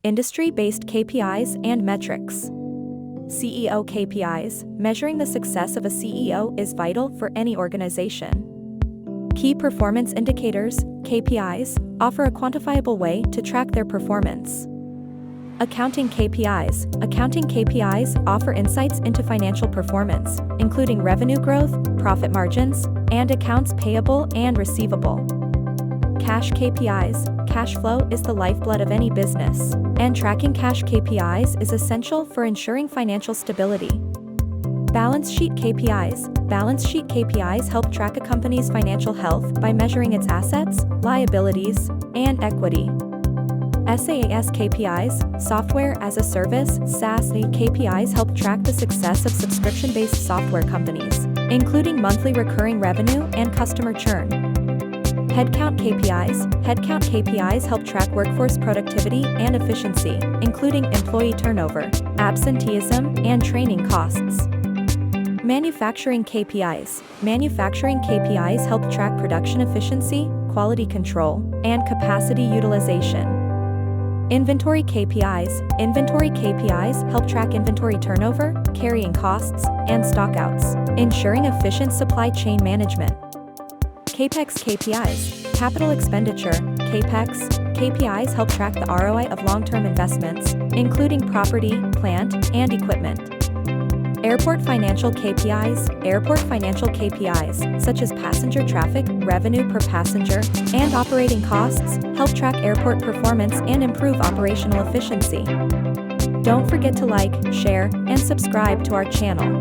Industry-based KPIs and metrics. CEO KPIs. Measuring the success of a CEO is vital for any organization. Key performance indicators, KPIs, offer a quantifiable way to track their performance. Accounting KPIs. Accounting KPIs offer insights into financial performance, including revenue growth, profit margins, and accounts payable and receivable. Cash KPIs. Cash flow is the lifeblood of any business, and tracking cash KPIs is essential for ensuring financial stability. Balance sheet KPIs. Balance sheet KPIs help track a company's financial health by measuring its assets, liabilities, and equity. SaaS KPIs. Software as a Service (SaaS) KPIs help track the success of subscription-based software companies, including monthly recurring revenue and customer churn. Headcount KPIs. Headcount KPIs help track workforce productivity and efficiency, including employee turnover, absenteeism, and training costs. Manufacturing KPIs. Manufacturing KPIs help track production efficiency, quality control, and capacity utilization. Inventory KPIs. Inventory KPIs help track inventory turnover, carrying costs, and stockouts, ensuring efficient supply chain management. CapEx KPIs. Capital expenditure, CapEx, KPIs help track the ROI of long-term investments, including property, plant, and equipment. Airport financial KPIs. Airport financial KPIs, such as passenger traffic, revenue per passenger, and operating costs, help track airport performance and improve operational efficiency. Don't forget to like, share, and subscribe to our channel.